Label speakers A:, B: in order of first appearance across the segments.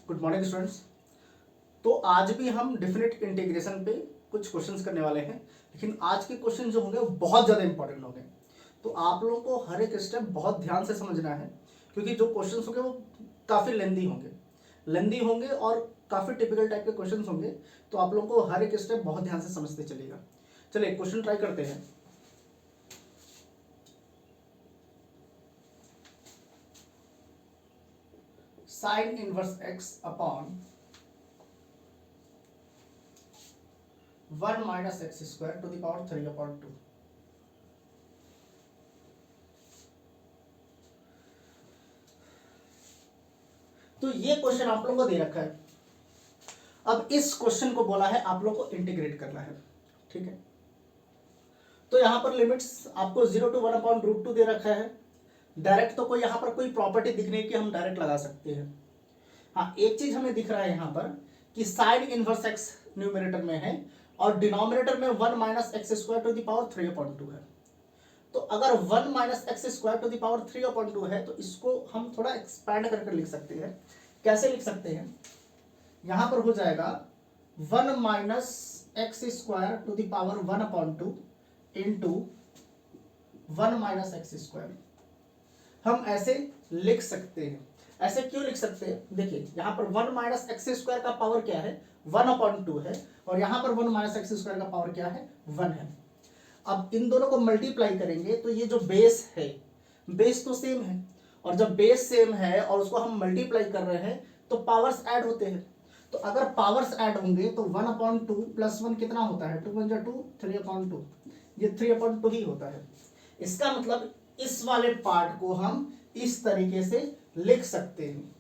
A: Good morning students. तो आज भी हम डेफिनेट इंटीग्रेशन पे कुछ क्वेश्चंस करने वाले हैं, लेकिन आज के क्वेश्चन जो होंगे वो बहुत ज़्यादा इंपॉर्टेंट होंगे। तो आप लोगों को हर एक स्टेप बहुत ध्यान से समझना है, क्योंकि जो क्वेश्चंस होंगे वो काफ़ी लेंदी होंगे और काफ़ी टिपिकल टाइप के क्वेश्चंस होंगे। तो आप लोगों को हर एक स्टेप बहुत ध्यान से समझते चलेगा। चलिए क्वेश्चन ट्राई करते हैं। Sine inverse x upon 1 minus x square to the power 3/2। तो ये क्वेश्चन आप लोगों को दे रखा है। अब इस क्वेश्चन को बोला है आप लोग को इंटीग्रेट करना है, ठीक है। तो यहां पर लिमिट्स आपको 0 to 1/√2 दे रखा है। डायरेक्ट तो कोई यहां पर कोई प्रॉपर्टी दिखने की हम डायरेक्ट लगा सकते हैं। हाँ, एक चीज हमें दिख रहा है यहां पर कि साइन इनवर्स एक्स न्यूमरेटर में है और डिनोमिनेटर में 1 minus x square to the power 3/2 है। तो अगर 1 minus x square to the power 3/2 है तो इसको हम थोड़ा एक्सपैंड करके लिख सकते हैं। कैसे लिख सकते हैं? यहां पर हो जाएगा 1 minus x square to the power 1/2 into 1 minus x square. हम ऐसे लिख सकते हैं। ऐसे क्यों लिख सकते हैं? देखिए यहां पर 1 माइनस एक्स स्क्वायर का पावर क्या है? 1/2 है, और यहां पर 1 माइनस एक्स स्क्वायर का पावर क्या है? 1 है। अब इन दोनों को मल्टीप्लाई करेंगे तो ये जो बेस है, बेस तो सेम है, और जब बेस सेम है और उसको हम मल्टीप्लाई कर रहे हैं तो पावर्स ऐड होते हैं। तो अगर पावर्स ऐड होंगे तो 1/2 प्लस 1 कितना होता है? 2 × 2 3/2। ये 3/2 ही होता है। इसका मतलब इस वाले पार्ट को हम इस तरीके से लिख सकते हैं।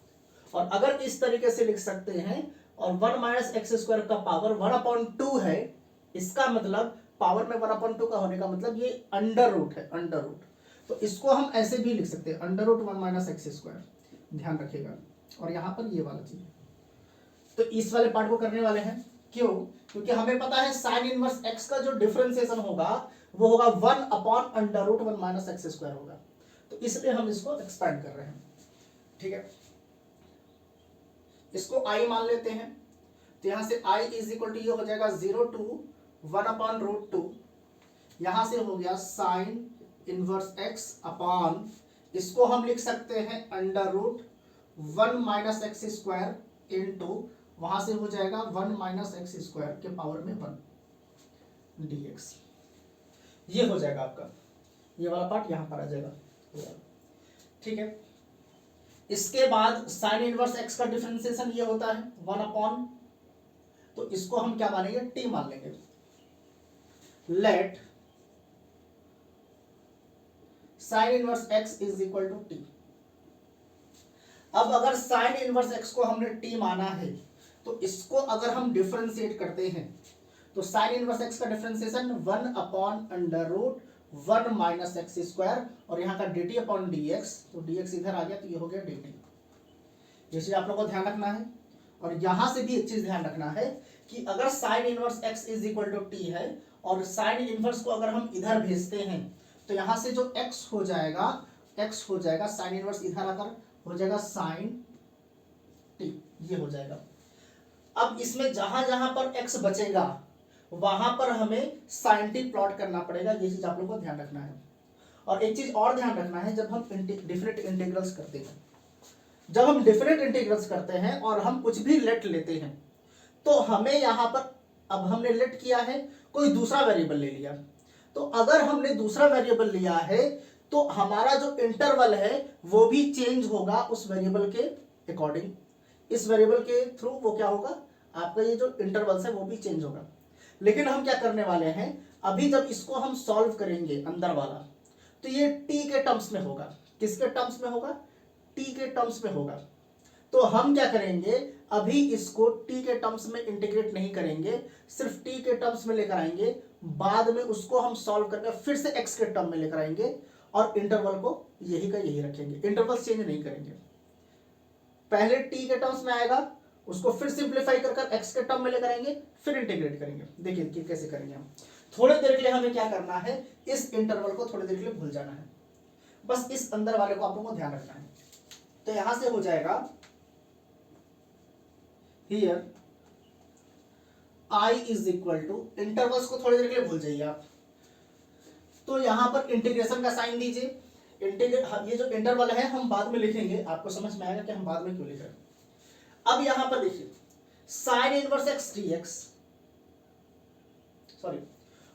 A: और अगर इस तरीके से लिख सकते हैं और 1 माइनस एक्स स्क्वायर का पावर 1/2 है, इसका मतलब पावर में 1/2 का होने का मतलब ये अंडर रूट है, अंडर रूट। तो इसको हम ऐसे भी लिख सकते हैं, under root 1 minus x square. ध्यान रखिएगा। और यहां पर ये वाला चीज, तो इस वाले पार्ट को करने वाले हैं। क्यों? क्योंकि हमें पता है साइन इनवर्स एक्स का जो डिफरेंशिएशन होगा वो होगा 1/√1 माइनस एक्स स्क्वायर होगा। तो इसलिए हम इसको एक्सपैंड कर रहे हैं, ठीक है। इसको आई मान लेते हैं। तो यहां से आई इज इक्वल टू ये हो जाएगा 0 to 1/√2। यहां से हो गया साइन इनवर्स एक्स अपॉन, इसको हम लिख सकते हैं under root 1 minus x square into, वहां से हो जाएगा 1 माइनस एक्स स्क्वायर के पावर में 1 dx। ये हो जाएगा आपका, ये वाला पार्ट यहां पर आ जाएगा, ठीक है। इसके बाद साइन इनवर्स एक्स का डिफरेंशिएशन ये होता है 1/, तो इसको हम क्या मानेंगे? टी मान लेंगे। Let sine inverse x is equal to t. अब अगर साइन इनवर्स एक्स को हमने टी माना है तो इसको अगर हम डिफरेंशिएट करते हैं तो साइन इनवर्स एक्स का डिफरेंशिएशन 1/√1 माइनस एक्स स्क्वायर, और यहाँ का dt अपॉन dx, तो dx इधर आ गया तो ये हो गया dt। ये चीज आप लोगों को ध्यान रखना है। और यहां से भी एक चीज ध्यान रखना है कि अगर sine inverse x is equal to t है और साइन इनवर्स को अगर हम इधर भेजते हैं तो यहां से जो x हो जाएगा साइन इनवर्स इधर आकर हो जाएगा साइन टी, ये हो जाएगा। अब इसमें जहां जहां पर x बचेगा वहां पर हमें साइन टी प्लॉट करना पड़ेगा। ये चीज आप लोगों को ध्यान रखना है। और एक चीज और ध्यान रखना है, जब हम डिफरेंट इंटीग्रल्स करते हैं, जब हम डिफरेंट इंटीग्रल्स करते हैं और हम कुछ भी लेट लेते हैं तो हमें यहां पर, अब हमने लेट किया है, कोई दूसरा वेरिएबल ले लिया, तो अगर हमने दूसरा वेरिएबल लिया है तो हमारा जो इंटरवल है वो भी चेंज होगा उस वेरिएबल के अकॉर्डिंग। इस वेरिएबल के थ्रू वो क्या होगा, आपका ये जो इंटरवल्स है वो भी चेंज होगा। लेकिन हम क्या करने वाले हैं, अभी जब इसको हम सॉल्व करेंगे अंदर वाला, तो ये टी के टर्म्स में होगा। किसके टर्म्स में होगा? टी के टर्म्स में होगा। तो हम क्या करेंगे, अभी इसको टी के टर्म्स में इंटीग्रेट नहीं करेंगे, सिर्फ टी के टर्म्स में लेकर आएंगे। बाद में उसको हम सॉल्व करके फिर से एक्स के टर्म में लेकर आएंगे और इंटरवल को यही का यही रखेंगे, इंटरवल चेंज नहीं करेंगे। पहले टी के टर्म्स में आएगा, उसको फिर सिंप्लीफाई कर एक्स के टर्म में लेकर आएंगे, फिर इंटीग्रेट करेंगे। देखिए कि कैसे करेंगे हम। थोड़ी देर के लिए हमें क्या करना है, इस इंटरवल को थोड़ी देर के लिए भूल जाना है, बस इस अंदर वाले को आप लोगों को ध्यान रखना है। तो यहां से हो जाएगा here I is equal to, intervals को थोड़ी देर के लिए भूल जाइए आप, तो यहां पर इंटीग्रेशन का साइन दीजिए। ये जो इंटरवल है हम बाद में लिखेंगे, आपको समझ में आएगा कि हम बाद में क्यों लिख रहे हैं। अब यहां पर देखिए sign inverse x D x, sorry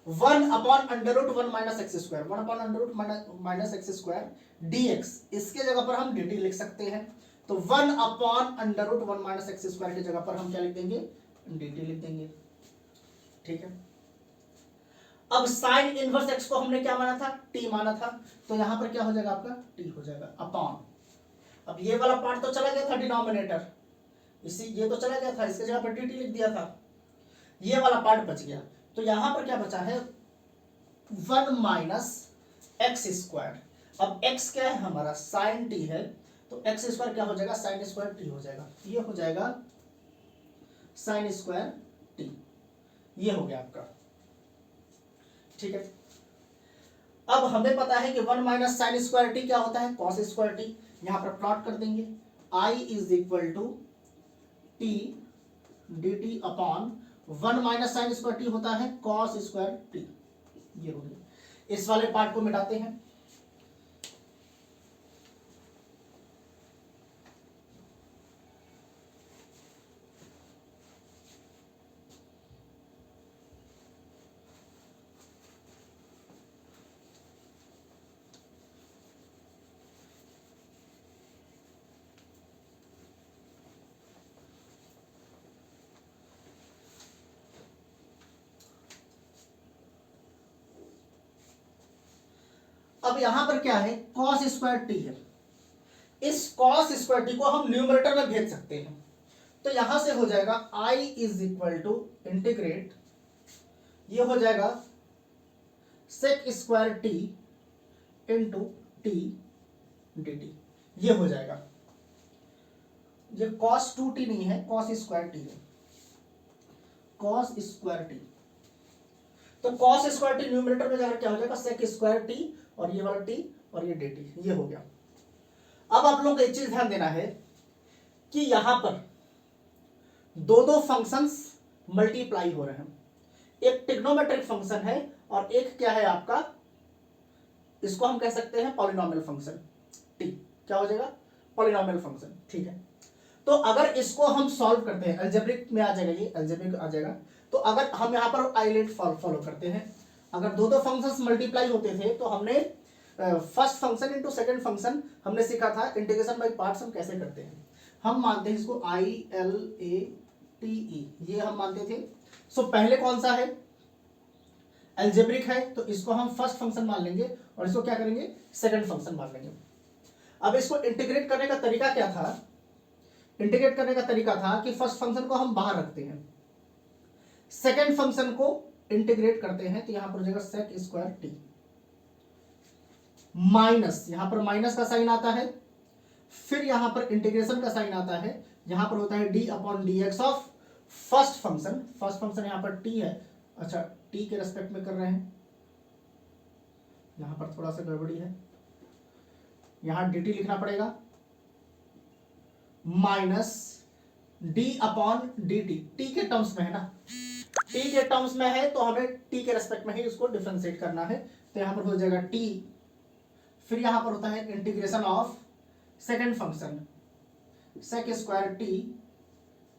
A: 1/√1 minus x square, 1/√1 minus x square D x, इसके जगह पर हम डी टी लिख सकते हैं। तो 1/√1 माइनस एक्स स्क्वायर की जगह पर हम क्या लिख देंगे, डी टी लिख देंगे। ठीक है, अब साइन इनवर्स एक्स को हमने क्या माना था, टी माना था, तो यहां पर क्या हो जाएगा आपका, टी हो जाएगा अपॉन, अब ये वाला पार्ट तो चला गया था डिनोमिनेटर, इसी ये तो चला गया था, इसके जगह पर टी टी लिख दिया था, ये वाला पार्ट बच गया। तो यहां पर क्या बचा है 1 माइनस एक्स स्क्वायर। अब x क्या है हमारा, साइन टी है, तो एक्स स्क्वायर क्या हो जाएगा, साइन स्क्वायर टी हो जाएगा, ये हो जाएगा साइन स्क्वायर टी, ये हो गया आपका। ठीक है, अब हमें पता है कि 1 माइनस साइन स्क्वायर टी क्या होता है, कॉस स्क्वायर टी, यहां पर प्लॉट कर देंगे, I is equal to t d t upon 1 minus sine square t होता है कॉस स्क्वायर टी, ये हो गया। इस वाले पार्ट को मिटाते हैं, अब यहां पर क्या है कॉस स्क्वायर टी है, इस कॉस स्क्वायर टी को हम न्यूमरेटर में भेज सकते हैं, तो यहां से हो जाएगा I is equal to integrate, ये हो जाएगा sec square t into t d t, ये हो जाएगा, ये कॉस 2t नहीं है, कॉस स्क्वायर टी है, कॉस स्क्वायर टी, तो कॉस स्क्वायर टी न्यूमरेटर में जाकर क्या हो जाएगा सेक स्क्वायर टी, और ये वाला टी और ये डी टी, ये हो गया। अब आप लोगों को एक चीज ध्यान देना है कि यहां पर दो दो फंक्शंस मल्टीप्लाई हो रहे हैं, एक ट्रिग्नोमेट्रिक फंक्शन है और एक क्या है आपका, इसको हम कह सकते हैं पॉलिनोमियल फंक्शन, टी क्या हो जाएगा, पॉलिनोमियल फंक्शन। ठीक है, तो अगर इसको हम सॉल्व करते हैं, अलजेब्रिक में आ जाएगा, ये अलजेब्रिक आ जाएगा, तो अगर हम यहाँ पर आइलेट फॉलो करते हैं, अगर दो दो फंक्शंस मल्टीप्लाई होते थे तो हमने first function into second function हमने सीखा था, इंटीग्रेशन बाय पार्ट्स हम कैसे करते हैं, हम मानते हैं इसको ILATE, ये हम मानते थे। सो पहले कौन सा है, अलजेब्रिक है, तो इसको हम फर्स्ट फंक्शन मान लेंगे और इसको क्या करेंगे, सेकंड फंक्शन मान लेंगे। अब इसको इंटीग्रेट करने का तरीका क्या था, इंटीग्रेट करने का तरीका था कि फर्स्ट फंक्शन को हम बाहर रखते हैं, सेकंड फंक्शन को इंटीग्रेट करते हैं, तो यहां पर हो जाएगा सेक स्क्वायर टी माइनस, यहां पर माइनस का साइन आता है, फिर यहां पर इंटीग्रेशन का साइन आता है, यहां पर होता है D upon D x of first function, first function यहां पर टी है, अच्छा टी के रेस्पेक्ट में कर रहे हैं, यहां पर थोड़ा सा गड़बड़ी है, यहां डी टी लिखना पड़ेगा, minus D upon D T, T के टर्म्स में है ना, टी के टर्म्स में है तो हमें टी के रेस्पेक्ट में ही इसको डिफरेंशिएट करना है, तो यहां पर हो जाएगा टी, फिर यहां पर होता है integration of second function sec square t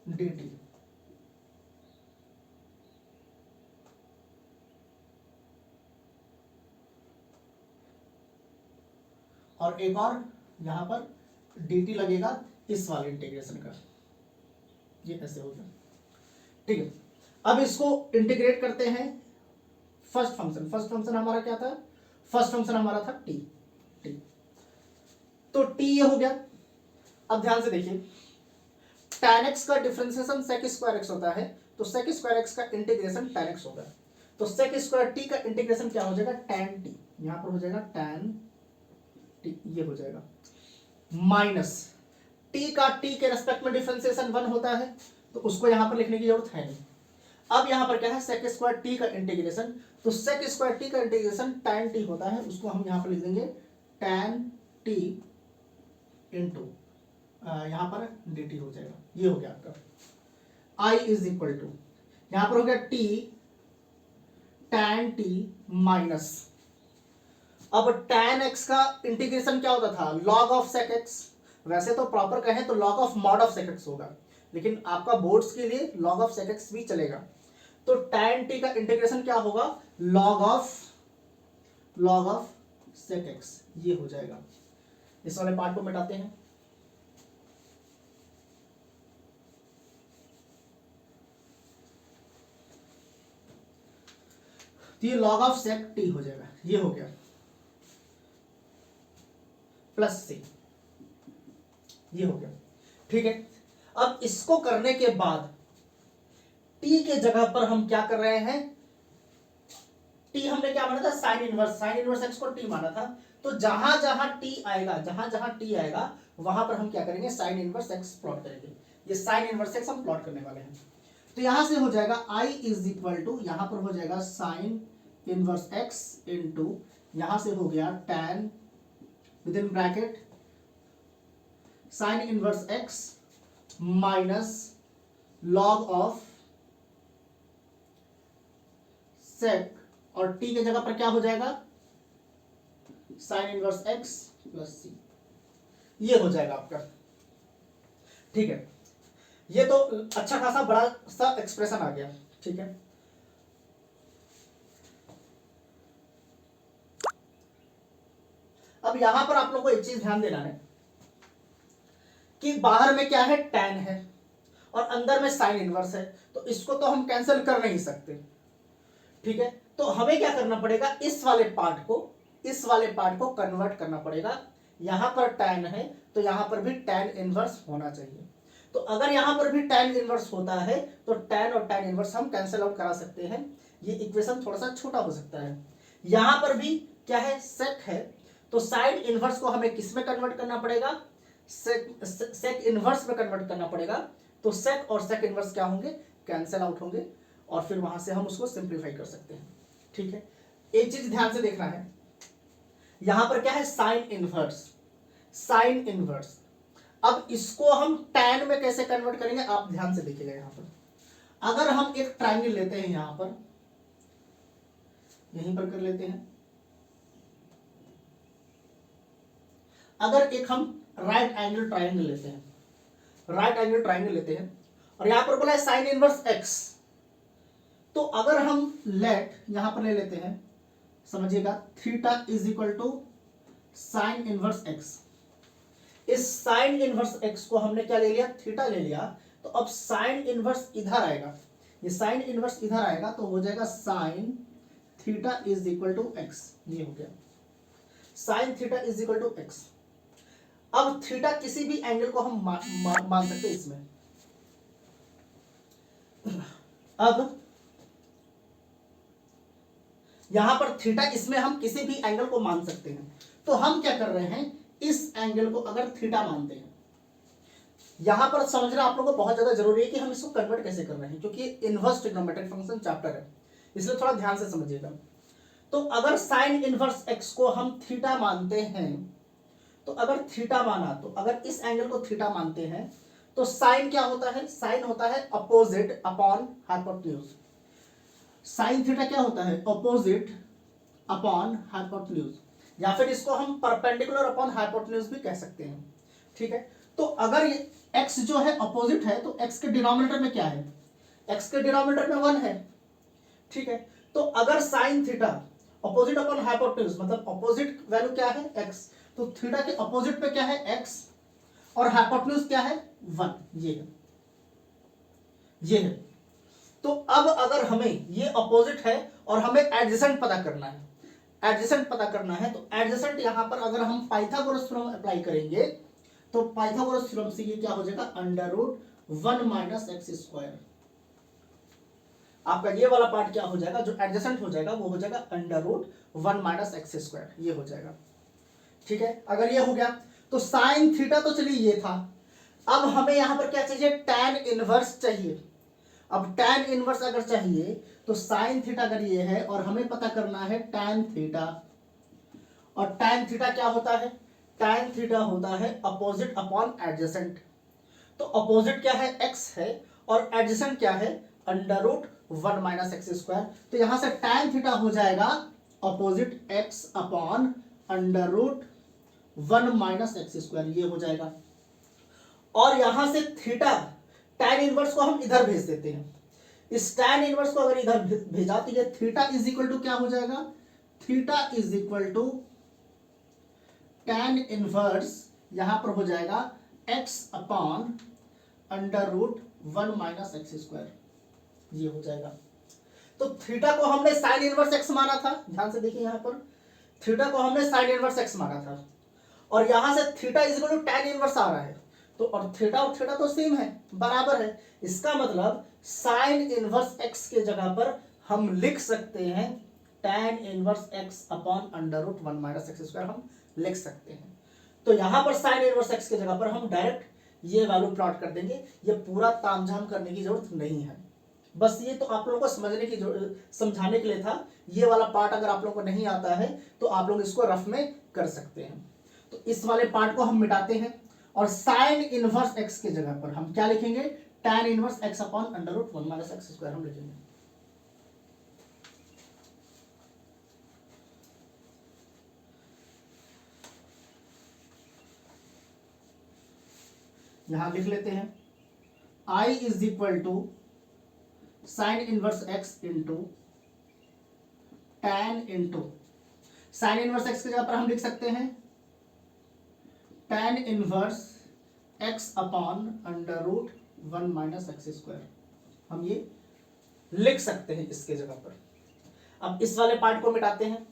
A: d t, और एक और यहां पर डी टी लगेगा इस वाले इंटीग्रेशन का, ये ऐसे हो गया। ठीक है, अब इसको इंटीग्रेट करते हैं, फर्स्ट फंक्शन हमारा क्या था, फर्स्ट फंक्शन हमारा था टी, टी तो टी ये हो गया। अब ध्यान से देखिए tan x का डिफरेंशिएशन sec स्क्वायर x होता है, तो sec स्क्वायर x का इंटीग्रेशन tan x होगा, तो sec स्क्वायर t का इंटीग्रेशन क्या हो जाएगा tan t, यहां पर हो जाएगा tan t, ये हो जाएगा माइनस t का t के रेस्पेक्ट में डिफरेंशिएशन 1 होता है, तो उसको यहां पर लिखने की जरूरत है नहीं। अब यहां पर क्या है sec स्क्वायर t का इंटीग्रेशन, तो sec स्क्वायर t का इंटीग्रेशन tan t होता है, उसको हम यहां पर लिख देंगे tan t इंटू यहां पर dt हो जाएगा, ये हो गया आपका। आई इज इक्वल टू, यहां पर हो गया टी tan t माइनस, अब tan x का इंटीग्रेशन क्या होता था, log ऑफ sec x, वैसे तो प्रॉपर कहें तो log of mod of sec x होगा, लेकिन आपका बोर्ड्स के लिए log ऑफ sec x भी चलेगा। तो tan t का इंटीग्रेशन क्या होगा, log ऑफ sec x, ये हो जाएगा। इस वाले पार्ट को मिटाते हैं, तो ये log ऑफ sec t हो जाएगा, ये हो गया प्लस c, ये हो गया। ठीक है, अब इसको करने के बाद t के जगह पर हम क्या कर रहे हैं, t हमने क्या माना था, साइन इनवर्स x को t माना था, तो जहां जहां t आएगा वहां पर हम क्या करेंगे, साइन इनवर्स x प्लॉट करेंगे। ये साइन इनवर्स x हम प्लॉट करने वाले हैं। तो यहां से हो जाएगा i इज इक्वल टू, यहां पर हो जाएगा साइन इनवर्स x इनटू, यहां से हो गया tan within bracket sine inverse x minus log of sec, और t के जगह पर क्या हो जाएगा, sine inverse x plus c, ये हो जाएगा आपका। ठीक है, ये तो अच्छा खासा बड़ा सा एक्सप्रेशन आ गया। ठीक है, अब यहां पर आप लोगों को एक चीज ध्यान देना है कि बाहर में क्या है, tan है और अंदर में साइन इनवर्स है, तो इसको तो हम कैंसिल कर नहीं सकते। ठीक है, तो हमें क्या करना पड़ेगा, इस वाले पार्ट को कन्वर्ट करना पड़ेगा। यहां पर tan है तो यहां पर भी tan इनवर्स होना चाहिए। तो अगर यहां पर भी tan इनवर्स होता है तो tan और tan इनवर्स हम कैंसिल आउट करा सकते हैं। ये इक्वेशन थोड़ा सा छोटा हो सकता है। यहां पर भी क्या है, sec है, तो साइन इनवर्स को हमें किस में कन्वर्ट करना पड़ेगा, सेक इनवर्स में कन्वर्ट करना पड़ेगा। तो सेक और सेक इनवर्स क्या होंगे, कैंसिल आउट होंगे, और फिर वहां से हम उसको सिंप्लीफाई कर सकते हैं। ठीक है, एक चीज ध्यान से देखना है, यहां पर क्या है, साइन इनवर्स। अब इसको हम tan में कैसे कन्वर्ट करेंगे, आप ध्यान से देखिएगा। यहां पर अगर हम एक ट्राइंगल लेते हैं, यहां पर यहीं पर कर लेते हैं, अगर एक हम राइट एंगल ट्राइंगल लेते हैं और यहां पर बोला है साइन इनवर्स x, तो अगर हम लेट यहां पर ले लेते हैं, समझिएगा, theta is equal to sine inverse x। इस साइन इनवर्स x को हमने क्या ले लिया, थीटा ले लिया, तो अब साइन इनवर्स इधर आएगा, ये साइन इनवर्स इधर आएगा, तो हो जाएगा sine theta is equal to x, ये हो गया sine theta is equal to x। अब थीटा किसी भी एंगल को हम मान सकते हैं इसमें। अब यहां पर थीटा, इसमें हम किसी भी एंगल को मान सकते हैं, तो हम क्या कर रहे हैं, इस एंगल को अगर थीटा मानते हैं, यहां पर समझना आप लोगों को बहुत ज्यादा जरूरी है कि हम इसको कन्वर्ट कैसे कर रहे हैं, क्योंकि इनवर्स ट्रिग्नोमेट्रिक फंक्शन चैप्टर है, इसलिए थोड़ा ध्यान से समझिएगा। तो अगर साइन इनवर्स x को हम थीटा मानते हैं, तो अगर थीटा माना, तो अगर इस एंगल को थीटा मानते हैं, तो साइन क्या होता है, साइन होता है opposite upon hypotenuse. Sine theta क्या होता है, अपोजिट अपॉन हाइपोटेन्यूज, या फिर इसको हम परपेंडिकुलर अपॉन हाइपोटेन्यूज भी कह सकते हैं। ठीक है, तो अगर ये x जो है अपोजिट है, तो x के डिनोमिनेटर में क्या है, x के डिनोमिनेटर में 1 है। ठीक है, तो अगर sine theta opposite upon hypotenuse, मतलब अपोजिट वैल्यू क्या है, x, तो थीटा के अपोजिट पे क्या है, x, और हाइपोटेन्यूज क्या है, 1, ये है। तो अब अगर हमें ये अपोजिट है और हमें एडजेसेंट पता करना है, तो एडजेसेंट यहां पर अगर हम पाइथागोरस थ्योरम अप्लाई करेंगे, तो पाइथागोरस थ्योरम से ये क्या हो जाएगा, √1 माइनस एक्स स्क्वायर। आपका ये वाला पार्ट क्या हो जाएगा, जो एडजेसेंट हो जाएगा वो हो जाएगा √1 माइनस एक्स स्क्वायर, ये हो जाएगा। ठीक है, अगर ये हो गया तो साइन थीटा तो चलिए ये था। अब हमें यहां पर क्या चाहिए, टैन इनवर्स चाहिए। अब टैन इनवर्स अगर चाहिए तो साइन थीटा अगर ये है और हमें पता करना है टैन थीटा, और टैन थीटा क्या होता है, टैन थीटा होता है अपोजिट अपॉन एडजेसेंट। तो अपोजिट क्या है, x है, और एडजेसेंट क्या है, under root 1 minus x square. तो यहां से tan थीटा हो जाएगा opposite x upon under root 1 minus x square, ये हो जाएगा। और यहां से थीटा tan इनवर्स को हम इधर भेज देते हैं। इस tan इनवर्स को अगर इधर भेजा तो ये थीटा इज इक्वल टू क्या हो जाएगा, theta is equal to tan inverse यहां पर हो जाएगा x upon under root 1 minus x square, ये हो जाएगा। तो थीटा को हमने साइन इनवर्स x माना था, ध्यान से देखिए यहां पर थीटा को हमने साइन इनवर्स x माना था, और यहां से theta is equal to tan inverse आ रहा है। तो और थीटा तो सेम है, बराबर है। इसका मतलब साइन इनवर्स x के जगह पर हम लिख सकते हैं tan inverse x upon under root 1 minus x square, हम लिख सकते हैं। तो यहां पर साइन इनवर्स x की जगह पर हम डायरेक्ट ये वैल्यू प्लॉट कर देंगे। ये पूरा तामझाम करने की जरूरत नहीं है, बस ये तो आप लोगों को समझने की समझाने के लिए था। ये वाला पार्ट अगर आप लोगों को नहीं आता है तो आप लोग इसको रफ में कर सकते हैं। तो इस वाले पार्ट को हम मिटाते हैं और साइन इनवर्स x की जगह पर हम क्या लिखेंगे, tan inverse x upon under root 1 minus x square हम लिखेंगे। यहां लिख लेते हैं I is equal to sine inverse x into tan into sine inverse x की जगह पर हम लिख सकते हैं tan inverse x upon under root 1 minus x square, हम ये लिख सकते हैं इसके जगह पर। अब इस वाले पार्ट को मिटाते हैं।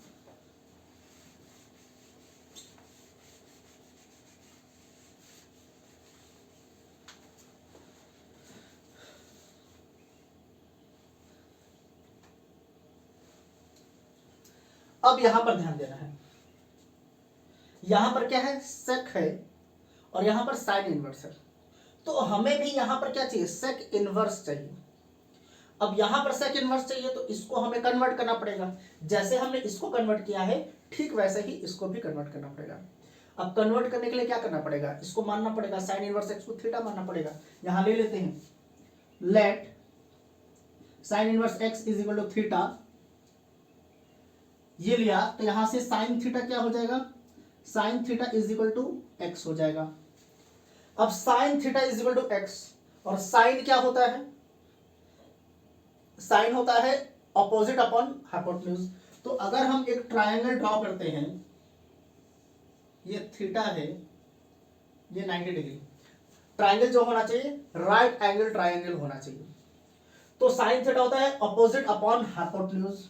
A: अब यहां पर ध्यान देना है, यहां पर क्या है, सेक है और यहां पर साइन इनवर्स है। तो हमें भी यहां पर क्या चाहिए, सेक इनवर्स चाहिए। अब यहां पर सेक इनवर्स चाहिए तो इसको हमें कन्वर्ट करना पड़ेगा। जैसे हमने इसको कन्वर्ट किया है ठीक वैसे ही इसको भी कन्वर्ट करना पड़ेगा। अब कन्वर्ट करने के लिए क्या करना पड़ेगा, इसको मानना पड़ेगा साइन इनवर्स एक्स को थीटा मानना पड़ेगा। यहां ले लेते हैं, let sine inverse x is equal to theta, ये लिया तो यहां से साइन थीटा क्या हो जाएगा, sine theta is equal to x हो जाएगा। अब sine theta is equal to x, और साइन क्या होता है, साइन होता है ऑपोजिट अपॉन हाइपोटेन्यूज। तो अगर हम एक ट्रायंगल ड्रॉ करते हैं, ये थीटा है, ये 90 डिग्री, ट्रायंगल जो होना चाहिए राइट एंगल ट्रायंगल होना चाहिए। तो साइन थीटा होता है ऑपोजिट अपॉन हाइपोटेन्यूज,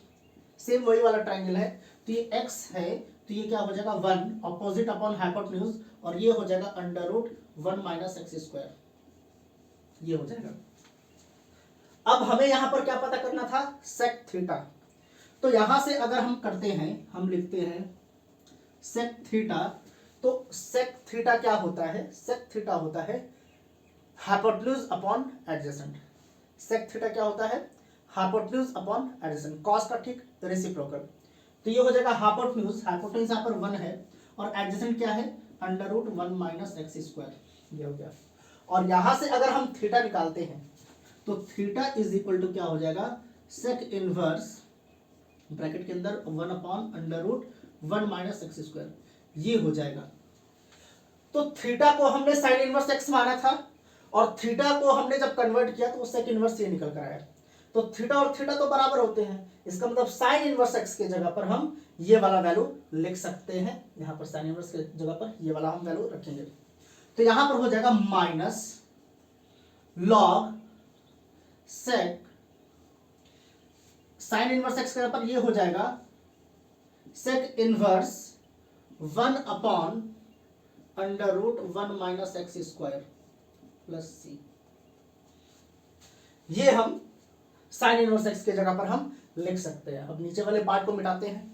A: सेम वही वाला ट्रायंगल है। तो ये x है तो ये क्या हो जाएगा 1 ऑपोजिट अपॉन हाइपोटेन्यूज, और ये हो जाएगा under root 1 minus x square, ये हो जाएगा। अब हमें यहां पर क्या पता करना था, सेक थीटा। तो यहां से अगर हम करते हैं, हम लिखते हैं सेक थीटा। तो सेक थीटा क्या होता है, सेक थीटा होता है hypotenuse upon adjacent. Sec theta क्या होता है, हाइपोटेन्यूज अपॉन एडजेसेंट, कॉस का ठीक रेसिप्रोकल। तो ये हो जाएगा हाइपोटेन्यूज, हाइपोटेन्यूज यहाँ पर 1 है और एडजेसेंट क्या है, under root 1 minus x square, ये हो गया। और यहां से अगर हम थीटा निकालते हैं तो थीटा इज इक्वल टू क्या हो जाएगा, सेक इनवर्स ब्रैकेट के अंदर 1 upon under root 1 minus x square, ये हो जाएगा। तो थीटा को हमने साइन इनवर्स एक्स माना था और थीटा को हमने जब कन्वर्ट किया तो सेक इनवर्स ये निकल कर आया। तो थीटा और थीटा तो बराबर होते हैं, इसका मतलब साइन इनवर्स एक्स के जगह पर हम ये वाला वैल्यू लिख सकते हैं। यहां पर साइन इनवर्स के जगह पर ये वाला हम वैल्यू रखेंगे। तो यहां पर हो जाएगा minus log sec sine inverse x के जगह पर ये हो जाएगा sec inverse 1 upon under root 1 minus x square plus c. ये हम साइन इनवर्स एक्स के जगह पर हम लिख सकते हैं। अब नीचे वाले पार्ट को मिटाते हैं।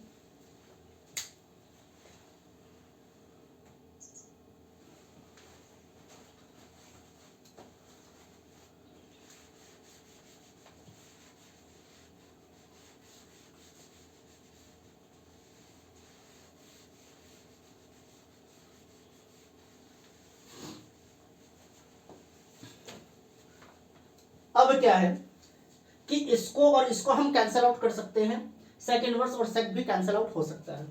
A: अब क्या है कि इसको और इसको हम कैंसिल आउट कर सकते हैं, सेक इनवर्स और सेक भी कैंसिल आउट हो सकता है।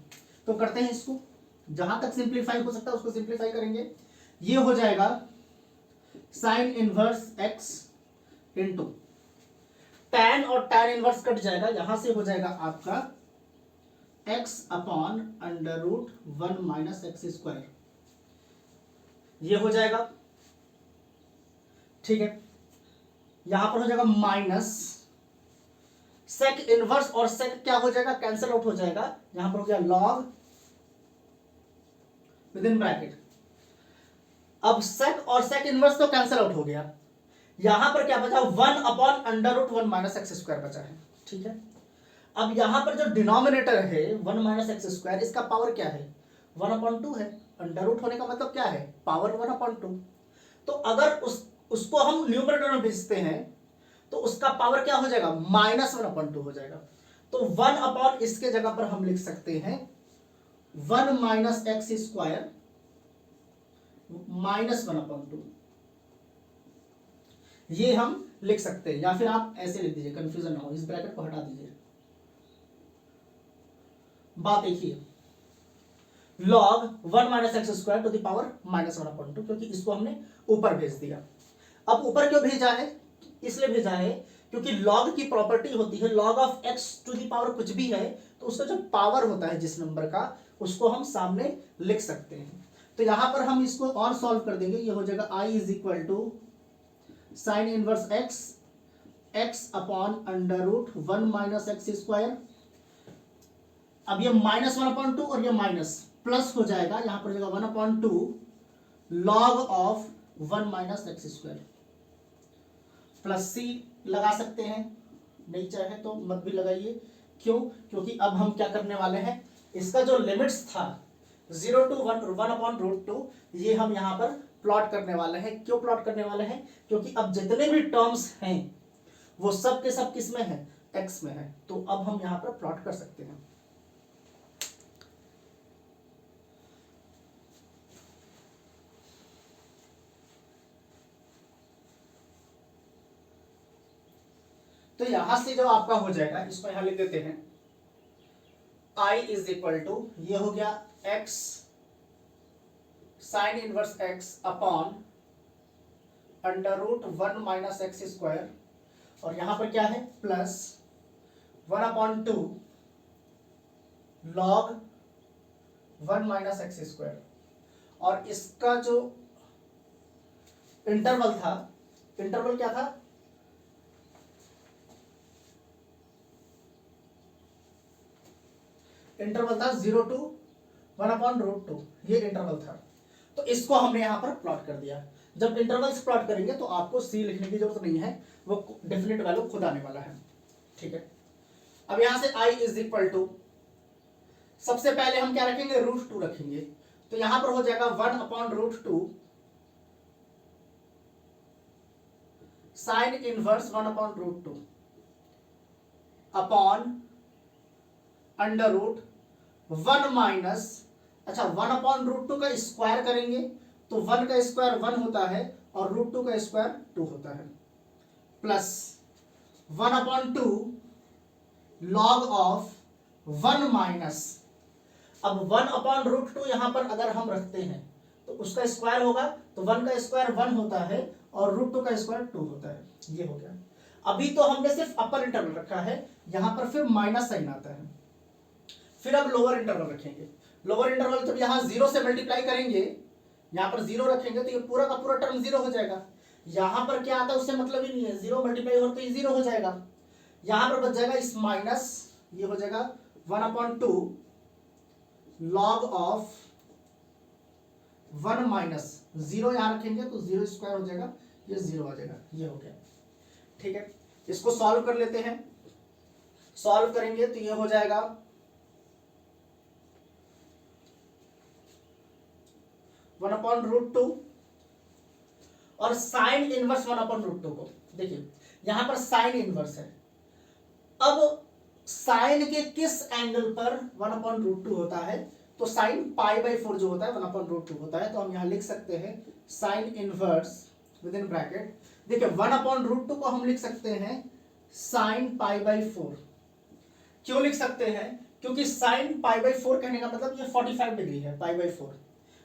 A: तो करते हैं इसको, जहां तक सिंप्लीफाई हो सकता है उसको सिंप्लीफाई करेंगे। ये हो जाएगा sine inverse x into tan, और टैन इनवर्स कट जाएगा, यहां से हो जाएगा आपका x upon under root 1 minus x square, ये हो जाएगा। ठीक है, यहां पर हो जाएगा माइनस सेक इनवर्स और सेक क्या हो जाएगा, कैंसिल आउट हो जाएगा, यहां पर हो गया लॉग विद इन ब्रैकेट। अब सेक और सेक इनवर्स तो कैंसिल आउट हो गया, यहां पर क्या बचा, 1 upon under root 1 minus x square बचा है। ठीक है, अब यहां पर जो डिनोमिनेटर है 1 माइनस एक्स स्क्वायर, इसका पावर क्या है, 1/2 है। अंडर रूट होने का मतलब क्या है, पावर 1/2। तो अगर उसको हम न्यूमरेटर में भेजते हैं तो उसका पावर क्या हो जाएगा, -1/2 हो जाएगा। तो 1 अपॉन इसके जगह पर हम लिख सकते हैं 1 माइनस एक्स स्क्वायर -1/2, ये हम लिख सकते हैं। या फिर आप ऐसे लिख दीजिए, कंफ्यूजन ना हो, इस ब्रैकेट को हटा दीजिए। बात एक ही है, log 1 minus x square to the power -1/2, क्योंकि इसको हमने ऊपर भेज दिया। अब ऊपर क्यों भेजा है, इसलिए भेजा है क्योंकि log की प्रॉपर्टी होती है log of x to the power कुछ भी है तो उसका जो पावर होता है जिस नंबर का, उसको हम सामने लिख सकते हैं। तो यहां पर हम इसको और सॉल्व कर देंगे, ये हो जाएगा i is equal to sine inverse x upon under root 1 minus x square. अब ये -1/2 और ये माइनस प्लस हो जाएगा, यहां पर हो जाएगा 1/2 log of 1 minus x square, plus c लगा सकते हैं, नहीं चाहे तो मत भी लगाइए। क्यों, क्योंकि अब हम क्या करने वाले हैं, इसका जो लिमिट्स था 0 to 1/√2, ये हम यहां पर प्लॉट करने वाले हैं। क्यों प्लॉट करने वाले हैं, क्योंकि अब जितने भी टर्म्स हैं वो सब के सब किस में है, एक्स में है। तो अब हम यहां पर प्लॉट कर सकते हैं। तो यहां से जो आपका हो जाएगा, इसको यहां लिख देते हैं, i इज इक्वल टू, ये हो गया x sine inverse x upon under root 1 minus x square, और यहां पर क्या है, plus 1/2 log 1 minus x square, और इसका जो इंटरवल था, इंटरवल क्या था, इंटरवल था 0 to 1/√2, ये इंटरवल था। तो इसको हमने यहां पर प्लॉट कर दिया। जब इंटरवल्स प्लॉट करेंगे तो आपको सी लिखने की जरूरत नहीं है, वो डेफिनेट वैल्यू खुद आने वाला है। ठीक है, अब यहां से i इज इक्वल टू, सबसे पहले हम क्या रखेंगे, √2 रखेंगे। तो यहां पर हो जाएगा 1/√2 sine inverse 1/√2 upon under root 1 minus, अच्छा 1/√2 का स्क्वायर करेंगे तो 1 का स्क्वायर 1 होता है और √2 का स्क्वायर 2 होता है, प्लस 1/2 लॉग ऑफ 1 माइनस, अब 1/√2 यहां पर अगर हम रखते हैं तो उसका स्क्वायर होगा, तो 1 का स्क्वायर 1 होता है और √2 का स्क्वायर 2 होता है, ये हो गया। अभी तो हमने सिर्फ अपर इंटरवल रखा है, यहां पर फिर माइनस साइन आता है। फिर अब लोअर इंटरवल रखेंगे, लोअर इंटरवल जब यहां 0 से मल्टीप्लाई करेंगे, यहां पर 0 रखेंगे तो ये पूरा का पूरा टर्म 0 हो जाएगा। यहां पर क्या आता है उससे मतलब ही नहीं है, 0 मल्टीप्लाई हो तो ये 0 हो जाएगा। यहां पर बच जाएगा इस माइनस, ये हो जाएगा 1/2 लॉग ऑफ 1 माइनस 0, यहां रखेंगे तो 0 स्क्वायर हो जाएगा, ये 0 आ जाएगा, ये हो गया। ठीक है, इसको सॉल्व कर लेते हैं। सॉल्व करेंगे तो ये हो जाएगा 1/√2 और साइन इनवर्स 1/√2 को देखिए, यहां पर साइन इनवर्स है। अब साइन के किस एंगल पर 1/√2 होता है, तो साइन π/4 जो होता है 1/√2 होता है। तो हम यहां लिख सकते हैं sine inverse with in bracket देखिए 1/√2 को हम लिख सकते हैं साइन π/4। क्यों लिख सकते हैं? क्योंकि साइन π/4 कहने का मतलब ये 45 डिग्री है, π/4।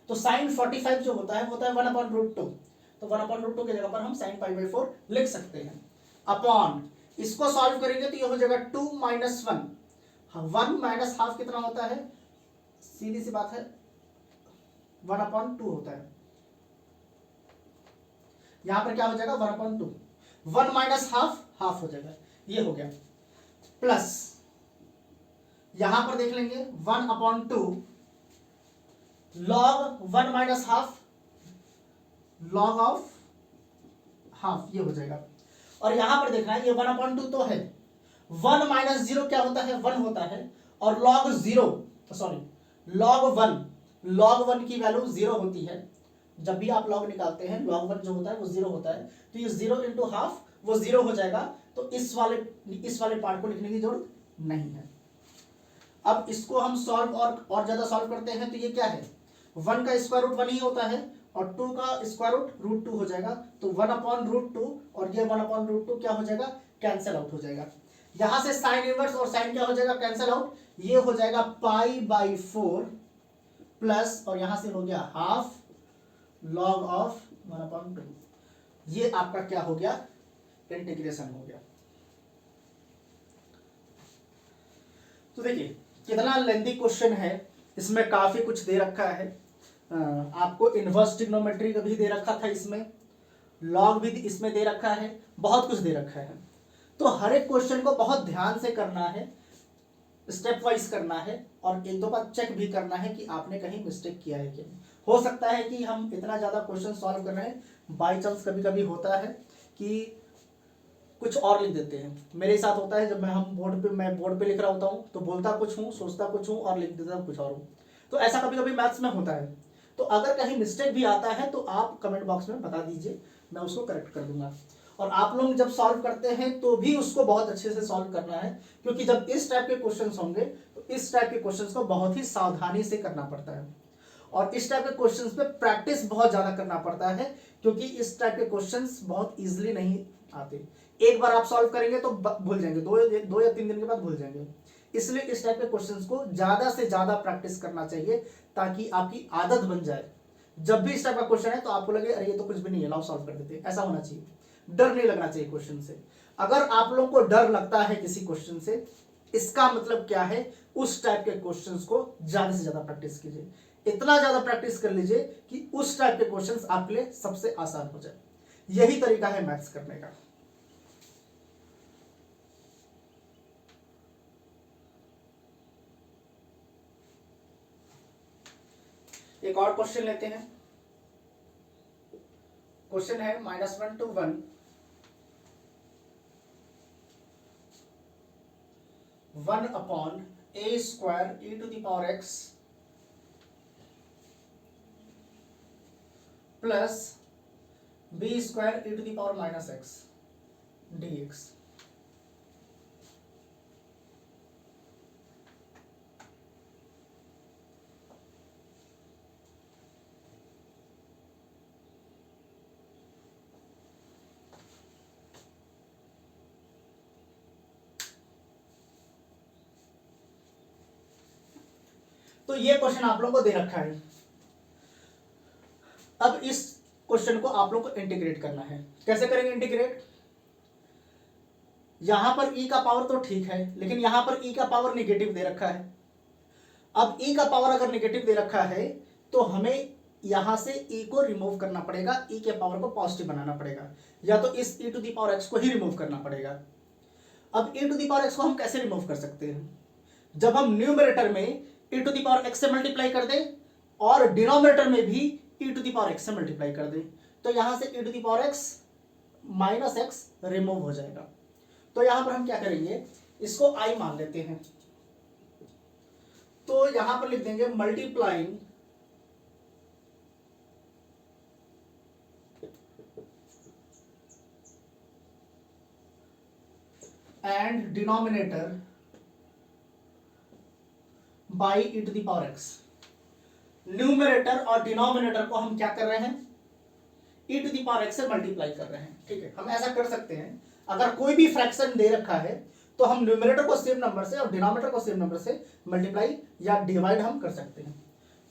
A: तो साइन 45 जो होता है वो होता है 1/√2। तो 1/√2 की जगह पर हम साइन π/4 लिख सकते हैं। अपॉन इसको सॉल्व करेंगे तो ये हो जाएगा 2 - 1। 1 माइनस हाफ कितना होता है? सीधी सी बात है 1/2 होता है। यहां पर क्या हो जाएगा 1/2। 1 माइनस हाफ हाफ हो जाएगा, ये हो गया। प्लस यहां पर देख लेंगे 1/2 log 1 minus half log of half, ये हो जाएगा। और यहां पर देखना है ये 1/2 तो है, 1 माइनस 0 क्या होता है? 1 होता है। और लॉग 0 सॉरी लॉग 1 की वैल्यू 0 होती है। जब भी आप लॉग निकालते हैं लॉग 1 जो होता है वो 0 होता है। तो ये 0 इंटू हाफ वो 0 हो जाएगा। तो इस वाले पार्ट को लिखने की जरूरत नहीं है। अब इसको हम सॉल्व और ज्यादा सॉल्व करते हैं तो ये क्या है? 1 का स्क्वायर रूट 1 ही होता है और 2 का स्क्वायर रूट √2 हो जाएगा। तो 1/√2 और ये 1/√2 क्या हो जाएगा? कैंसिल आउट हो जाएगा। यहां से साइन इनवर्स और साइन क्या हो जाएगा? Cancel out. ये हो जाएगा π/4 प्लस और यहां से हो गया हाफ लॉग ऑफ 1/2। ये आपका क्या हो गया? इंटीग्रेशन हो गया। तो देखिए कितना लेंथी क्वेश्चन है, इसमें काफी कुछ दे रखा है। आपको इनवर्स ट्रिग्नोमेट्री का भी दे रखा था, इसमें लॉग भी इसमें दे रखा है, बहुत कुछ दे रखा है। तो हर एक क्वेश्चन को बहुत ध्यान से करना है, स्टेप वाइज करना है और एक दो बार चेक भी करना है कि आपने कहीं मिस्टेक किया है कि नहीं। हो सकता है कि हम इतना ज्यादा क्वेश्चन सॉल्व कर रहे हैं, बाई चांस कभी कभी होता है कि कुछ और लिख देते हैं। मेरे साथ होता है जब मैं बोर्ड पे लिख रहा होता हूँ तो बोलता कुछ हूँ, सोचता कुछ हूँ और लिख देता हूँ कुछ और हूँ। तो ऐसा कभी कभी मैथ्स में होता है। तो अगर कहीं मिस्टेक भी आता है तो आप कमेंट बॉक्स में बता दीजिए, मैं उसको करेक्ट कर दूंगा। और आप लोग जब सॉल्व करते हैं तो भी उसको बहुत अच्छे से सॉल्व करना है, क्योंकि जब इस टाइप के क्वेश्चंस होंगे तो इस टाइप के क्वेश्चंस को बहुत ही सावधानी से करना पड़ता है और इस टाइप के क्वेश्चंस पे प्रैक्टिस बहुत ज्यादा करना पड़ता है, क्योंकि इस टाइप के क्वेश्चंस बहुत इजीली नहीं आते। एक बार आप सॉल्व करेंगे तो भूल जाएंगे, 2 या 3 दिन के बाद भूल जाएंगे। इसलिए इस टाइप के क्वेश्चंस को ज्यादा से ज्यादा प्रैक्टिस करना चाहिए ताकि आपकी आदत बन जाए। जब भी इस टाइप का क्वेश्चन है तो आपको लगे अरे ये तो कुछ भी नहीं है, लाओ सॉल्व कर देते हैं, ऐसा होना चाहिए। डर नहीं लगना चाहिए क्वेश्चन से। अगर आप लोगों को डर लगता है किसी क्वेश्चन से, इसका मतलब क्या है? उस टाइप के क्वेश्चंस को ज्यादा से ज्यादा प्रैक्टिस कीजिए। इतना ज्यादा प्रैक्टिस कर लीजिए कि उस टाइप के क्वेश्चंस आपके लिए सबसे आसान हो जाए। यही तरीका है मैथ्स करने का। एक और क्वेश्चन लेते हैं। क्वेश्चन है -1 to 1 1/a² e⁻x plus b² e⁻x dx। तो ये क्वेश्चन आप लोगों को दे रखा है। अब इस क्वेश्चन को आप लोग को इंटीग्रेट करना है। कैसे करेंगे इंटीग्रेट? यहां पर e का पावर तो ठीक है, लेकिन यहां पर e का पावर निगेटिव दे रखा है। अब e का पावर अगर निगेटिव दे रखा है तो हमें यहां से e को रिमूव करना पड़ेगा, e के पावर को पॉजिटिव बनाना पड़ेगा, या तो इस e⁻x को ही रिमूव करना पड़ेगा। अब e⁻x को हम कैसे रिमूव कर सकते हैं? जब हम न्यूमरेटर में e⁻x से मल्टीप्लाई कर दें और डिनोमिनेटर में भी e⁻x से मल्टीप्लाई कर दें, तो यहां से e⁻x -x रिमूव हो जाएगा। तो यहां पर हम क्या करेंगे, इसको i मान लेते हैं। तो यहां पर लिख देंगे multiplying and denominator by e⁻x। Numerator और डिनोमिनेटर को हम क्या कर रहे हैं? ई टू द पावर एक्स से मल्टीप्लाई कर रहे हैं, ठीक है। हम ऐसा कर सकते हैं, अगर कोई भी फ्रैक्शन दे रखा है तो हम न्यूमरेटर को सेम नंबर से और डिनोमिनेटर को सेम नंबर से मल्टीप्लाई या डिवाइड हम कर सकते हैं।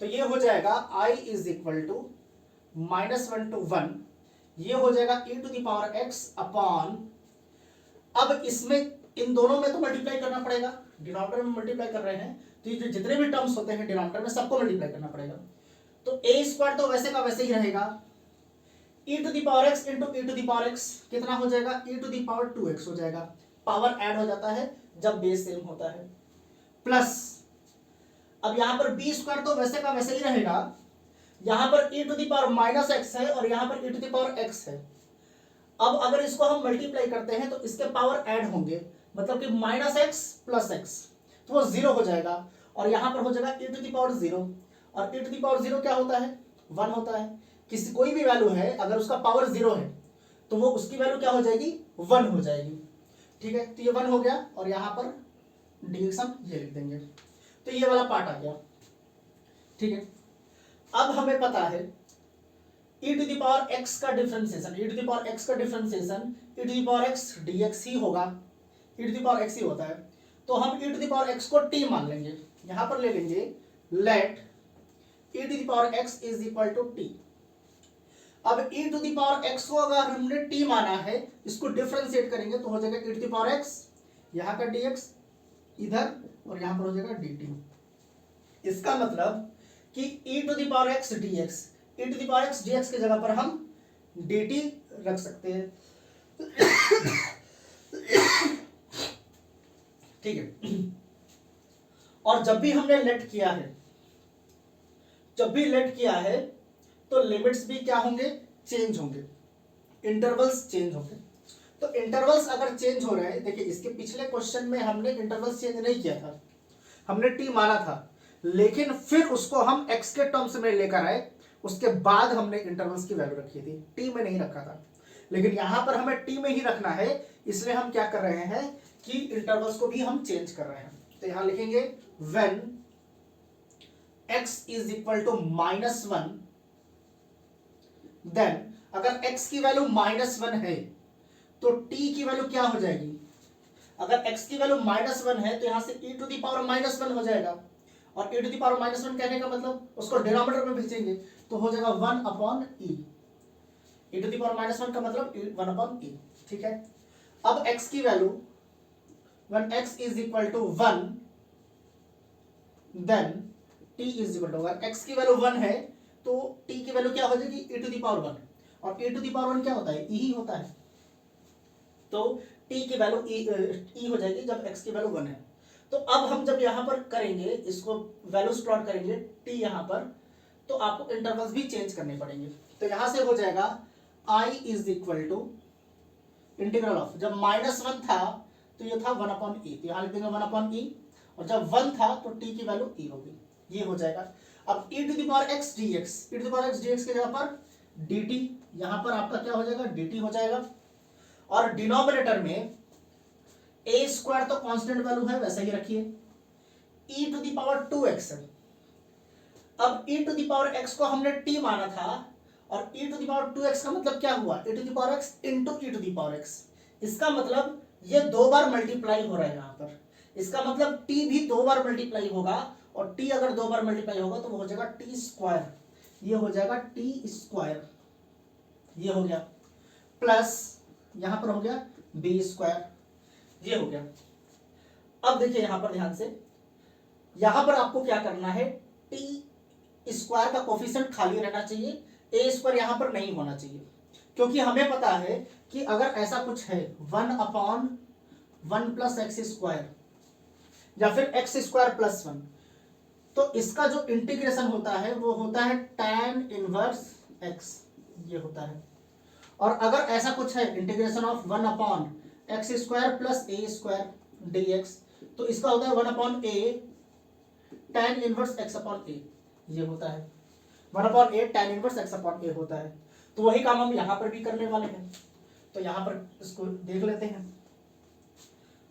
A: तो ये हो जाएगा i is equal to -1 to 1, ये हो जाएगा e to the power x upon, अब इसमें इन दोनों में तो मल्टीप्लाई करना पड़ेगा, डिनोमिनेटर में मल्टीप्लाई कर रहे हैं तो ये जितने भी टर्म्स होते हैं डिनोमिनेटर में सबको मल्टीप्लाई करना पड़ेगा। तो a स्क्वायर तो वैसे का वैसे ही रहेगा, e to the power x into e to the power x कितना हो जाएगा, e to the power 2x हो जाएगा, पावर ऐड हो जाता है जब बेस सेम होता है, प्लस अब यहां पर b स्क्वायर तो वैसे का वैसे ही रहेगा, यहां पर e to the power -x है और यहां पर e to the power x है। अब अगर इसको हम मल्टीप्लाई करते हैं तो इसके पावर ऐड होंगे, मतलब कि -x प्लस x, तो वो 0 हो जाएगा और यहां पर हो जाएगा e टू द पावर 0, और e टू द पावर 0 क्या होता है, 1 होता है। किसी कोई भी वैल्यू है अगर उसका पावर 0 है तो वो उसकी वैल्यू क्या हो जाएगी, 1 हो जाएगी, ठीक है। तो ये 1 हो गया और यहां पर डिविजन ये लिख देंगे, तो ये वाला पार्ट आ गया, ठीक है। अब हमें पता है e to the power x का differentiation, e to the power x का differentiation e to the power x dx ही होगा, e to the power x ही होता है। तो हम e to the power x को t मान लेंगे, यहां पर ले लेंगे let e to the power x is equal to t। अब e to the power x को अगर हमने t माना है, इसको डिफरेंशिएट करेंगे तो हो जाएगा e to the power x, यहां का dx इधर और यहां पर हो जाएगा dt। इसका मतलब कि e to the power x dx, e to the power x dx की जगह पर हम dt रख सकते हैं, ठीक है। और जब भी हमने लेट किया है, जब भी लेट किया है तो लिमिट्स भी क्या होंगे, चेंज होंगे, इंटरवल्स चेंज होंगे। तो इंटरवल्स अगर चेंज हो रहे हैं, देखिए इसके पिछले क्वेश्चन में हमने इंटरवल्स चेंज नहीं किया था, हमने टी माना था, लेकिन फिर उसको हम एक्स के टर्म्स में लेकर आए, उसके बाद हमने इंटरवल्स की वैल्यू रखी थी, टी में नहीं रखा था। लेकिन यहां पर हमें टी में ही रखना है, इसलिए हम क्या कर रहे हैं कि इंटरवल्स को भी हम चेंज कर रहे हैं। तो यहां लिखेंगे when x is equal to -1, then अगर x की वैल्यू -1 है तो t की वैल्यू क्या हो जाएगी, अगर x की वैल्यू -1 है तो यहां से e टू द पावर -1 हो जाएगा, और e टू द पावर -1 कहने का मतलब उसको डिनोमिनेटर में भेजेंगे तो हो जाएगा 1 upon e, e to the power -1 का मतलब 1 अपॉन e, ठीक है। अब x की value when x is equal to 1 then t is equal to, अगर x की वैल्यू 1 है तो t की वैल्यू क्या हो जाएगी, e टू द पावर 1, और e टू द पावर 1 क्या होता है, e ही होता है। तो t की वैल्यू e हो जाएगी जब x की वैल्यू 1 है। तो अब हम जब यहां पर करेंगे, इसको वैल्यूज प्लॉट करेंगे t यहां पर, तो आपको इंटरवल्स भी चेंज करने पड़ेंगे। तो यहां से हो जाएगा i is equal to integral of, जब -1 था तो ये था 1 अपॉन e, तो यहां लिख देंगे 1 अपॉन e, और जब 1 था तो t की वैल्यू e होगी, ये हो जाएगा। अब e to the power x dx, e to the power x dx की जगह पर dt, यहां पर आपका क्या हो जाएगा, dt हो जाएगा, और डिनोमिनेटर में a स्क्वायर तो कांस्टेंट वैल्यू है वैसे ही रखिए, e to the power 2x है। अब e to the power x को हमने t माना था, और e to the power 2x का मतलब क्या हुआ, e to the power x into e to the power x, इसका मतलब ये 2 बार मल्टीप्लाई हो रहा है यहाँ पर, इसका मतलब t भी 2 बार मल्टीप्लाई होगा, और t अगर 2 बार मल्टीप्लाई होगा तो वो हो जाएगा t स्क्वायर, ये हो जाएगा t स्क्वायर, ये हो गया, प्लस यहां पर हो गया b स्क्वायर, ये हो गया। अब देखिए यहां पर ध्यान से, यहां पर आपको क्या करना है, t स्क्वायर का कोफिशिएंट खाली रहना चाहिए, a स्क्वायर यहां पर नहीं होना चाहिए, क्योंकि हमें पता है कि अगर ऐसा कुछ है 1 अपॉन 1 प्लस एक्स स्क्वायर या फिर एक्स स्क्वायर प्लस 1, तो इसका जो इंटीग्रेशन होता है वो होता है tan इनवर्स x, ये होता है। और अगर ऐसा कुछ है integration of 1 upon x square plus A square dx, तो इसका होता है 1 upon a tan inverse x upon a, ये होता है 1 upon a tan inverse x upon a होता है। तो वही काम हम यहां पर भी करने वाले हैं, तो यहां पर इसको देख लेते हैं।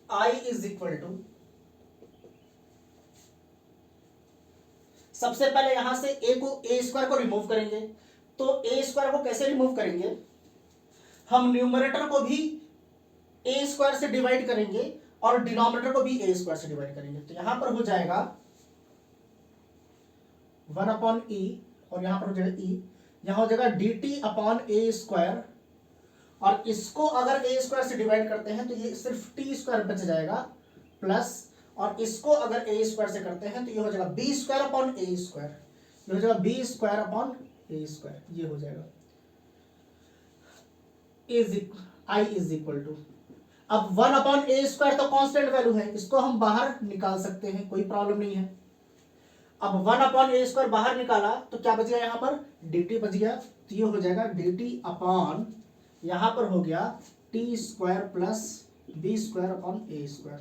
A: i इज इक्वल टू, सबसे पहले यहां से a स्क्वायर को रिमूव करेंगे, तो ए स्क्वायर को कैसे रिमूव करेंगे, हम न्यूमरेटर को भी ए स्क्वायर से डिवाइड करेंगे और डिनोमिनेटर को भी ए स्क्वायर से डिवाइड करेंगे। तो यहां पर हो जाएगा 1/e और यहां पर हो जाएगा e, यहां हो जाएगा dt अपॉन ए स्क्वायर, और इसको अगर ए स्क्वायर से डिवाइड करते हैं तो ये सिर्फ टी स्क्वायर बच जाएगा प्लस, और इसको अगर ए स्क्वायर से करते हैं तो ये हो जाएगा बी स्क्वायर अपॉन ए स्क्वायर, ये हो जाएगा बी स्क्वायर अपॉन ए स्क्वायर, ये हो जाएगा आई इज इक्वल टू, अब 1/a² तो कांस्टेंट वैल्यू है, इसको हम बाहर निकाल सकते हैं, कोई प्रॉब्लम नहीं है। अब 1/a² बाहर निकाला तो क्या बच गया, यहाँ पर dt बच गया, तो ये हो जाएगा dt अपॉन, यहां पर हो गया t² plus b² upon a²।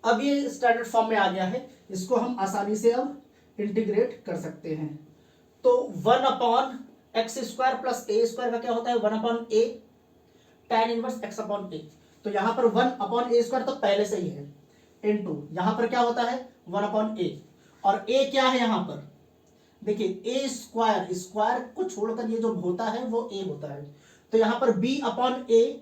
A: अब ये स्टैंडर्ड फॉर्म में आ गया है, इसको हम आसानी से अब इंटीग्रेट कर सकते हैं। तो 1/x² प्लस a² का क्या होता है 1/a tan inverse x upon a, तो यहां पर 1/a² तो पहले से ही है, इनटू यहां पर क्या होता है 1/a, और a क्या है यहां पर देखिए a², स्क्वायर को छोड़कर ये जो होता है वो a होता है, तो यहां पर b/a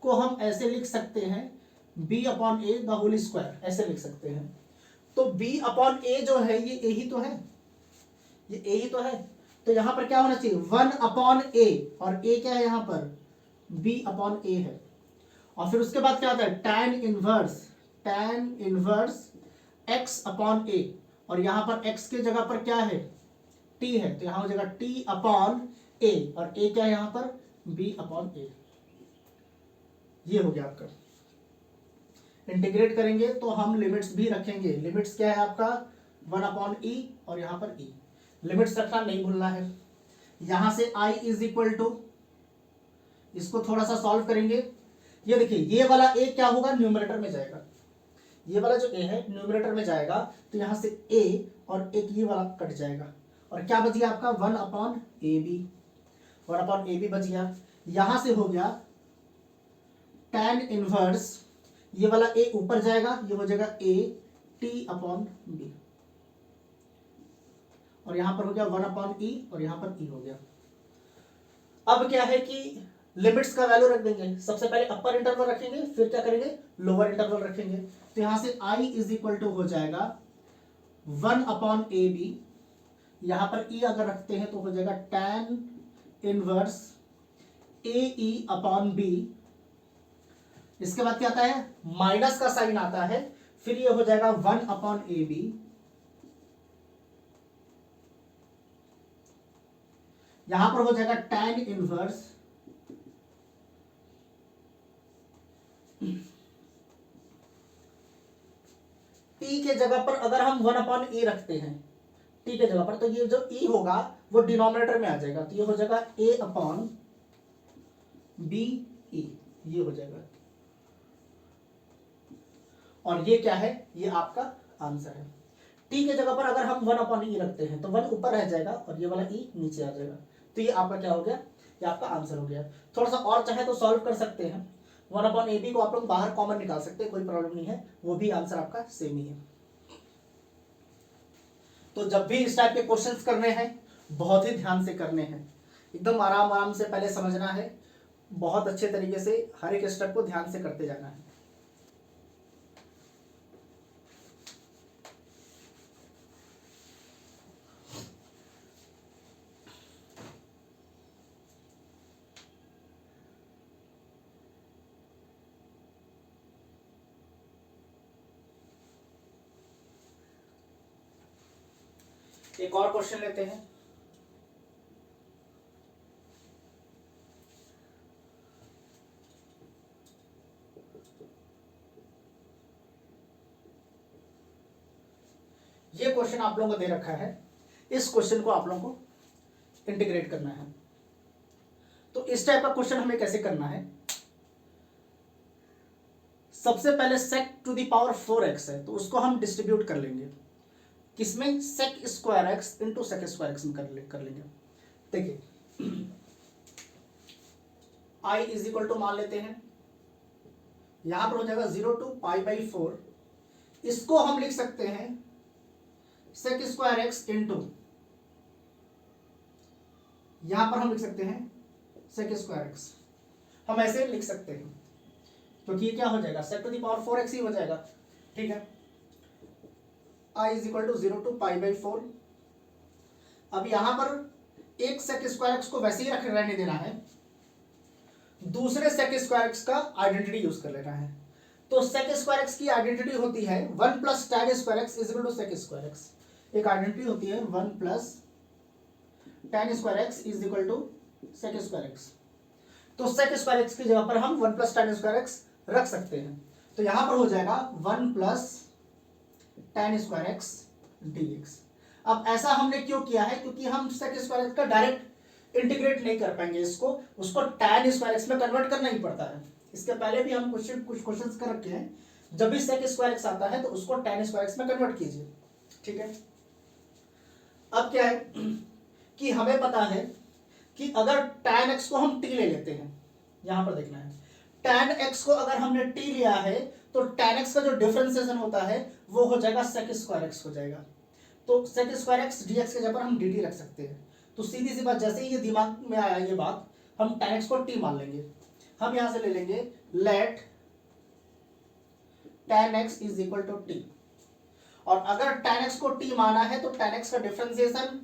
A: को हम ऐसे लिख सकते हैं b/a द होल स्क्वायर, ऐसे लिख सकते हैं। तो b/a जो है ये a ही तो है, ये a ही तो है, तो यहां पर क्या होना चाहिए 1/a, और a क्या है यहां पर b/a है, और फिर उसके बाद क्या होता है tan inverse x upon a, और यहां पर x के जगह पर क्या है t है, तो यहां हो जाएगा t अपॉन a, और a क्या है यहां पर b/a। ये हो गया आपका, इंटीग्रेट करेंगे तो हम लिमिट्स भी रखेंगे, लिमिट्स क्या है आपका 1/e और यहां पर e, लिमिट्स रखना नहीं भूलना है। यहां से i इज इक्वल टू, इसको थोड़ा सा सॉल्व करेंगे, ये देखिए ये वाला a क्या होगा न्यूमरेटर में जाएगा, ये वाला जो a है न्यूमरेटर में जाएगा, तो यहां से a और एक ये वाला कट जाएगा, और क्या बच गया आपका 1/ab बच गया। यहां से हो गया tan इनवर्स, ये वाला a ऊपर जाएगा, ये हो जाएगा a t/b, और यहां पर हो गया 1/e और यहां पर e हो गया। अब क्या है कि लिमिट्स का वैल्यू रख देंगे, सबसे पहले अपर इंटरवल रखेंगे, फिर क्या करेंगे लोअर इंटरवल रखेंगे, तो यहां से i इज इक्वल टू हो जाएगा 1/ab, यहां पर e अगर रखते हैं तो हो जाएगा tan इनवर्स ae/b, इसके बाद क्या आता है माइनस का साइन आता है, फिर ये हो जाएगा 1/ab, यहां पर हो जाएगा tan इनवर्स t के जगह पर अगर हम 1/e रखते हैं t के जगह पर, तो ये जो e होगा वो डिनोमिनेटर में आ जाएगा, तो ये हो जाएगा a/be, ये हो जाएगा, और ये क्या है ये आपका आंसर है। t के जगह पर अगर हम 1/e रखते हैं तो 1 ऊपर रह जाएगा और ये वाला e नीचे आ जाएगा, तो ये आपका क्या हो गया, ये आपका आंसर हो गया। थोड़ा सा और चाहे तो सॉल्व कर सकते हैं, 1/ab को आप लोग बाहर कॉमन निकाल सकते हैं, कोई प्रॉब्लम नहीं है, वो भी आंसर आपका सेम ही है। तो जब भी इस टाइप के क्वेश्चंस करने हैं बहुत ही ध्यान से करने हैं, एकदम आराम आराम से पहले समझना है, बहुत अच्छे तरीके से हर एक स्टेप को ध्यान से करते जाना है। एक और क्वेश्चन लेते हैं। ये क्वेश्चन आप लोगों को दे रखा है, इस क्वेश्चन को आप लोगों को इंटीग्रेट करना है। तो इस टाइप का क्वेश्चन हमें कैसे करना है, सबसे पहले sec to the power 4x है, तो उसको हम डिस्ट्रीब्यूट कर लेंगे, किसमें sec² x into sec² x में कर लेंगे। देखिए i इज इक्वल टू मान लेते हैं, यहां पर हो जाएगा 0 to π/4, इसको हम लिख सकते हैं sec² x इंटू यहां पर हम लिख सकते हैं sec स्क्वायर एक्स, हम ऐसे लिख सकते हैं क्योंकि ये क्या हो जाएगा sec to the power 4x ही हो जाएगा। ठीक है, I is equal to 0 to pi by 4। अब यहां पर एक sec स्क्वायर एक्स को वैसे ही रहने देना है, दूसरे sec स्क्वायर एक्स का आइडेंटिटी यूज कर लेना है। तो sec स्क्वायर एक्स की आइडेंटिटी होती है 1 plus tan square x is equal to sec square x. एक आइडेंटिटी होती है 1 plus tan square x is equal to sec square x. तो sec स्क्वायर एक्स की जगह पर हम 1 प्लस tan स्क्वायर एक्स रख सकते हैं। तो यहां पर हो जाएगा 1 plus tan square x dx। अब ऐसा हमने क्यों किया है, क्योंकि हम sec स्क्वायर एक्स का डायरेक्ट इंटीग्रेट नहीं कर पाएंगे, उसको tan स्क्वायर एक्स में कन्वर्ट करना ही पड़ता है। इसके पहले भी हम कुछ क्वेश्चंस कर रखे हैं, जब भी sec स्क्वायर एक्स आता है तो उसको tan स्क्वायर एक्स में कन्वर्ट कीजिए। ठीक है, अब क्या है कि हमें पता है कि अगर tan x को हम t ले लेते हैं, यहां पर देखना है tan x को अगर हमने t लिया है तो tan x का जो डिफरेंशिएशन होता है वो हो जाएगा sec स्क्वायर एक्स हो जाएगा। तो sec स्क्वायर एक्स dx के जगह पर हम dt रख सकते हैं। तो सीधी सी बात, जैसे ही ये दिमाग में आया ये बात, हम tan x को t मान लेंगे। हम यहां से ले लेंगे let tan x is equal to t, और अगर tan x को t माना है तो tan x का डिफरेंशिएशन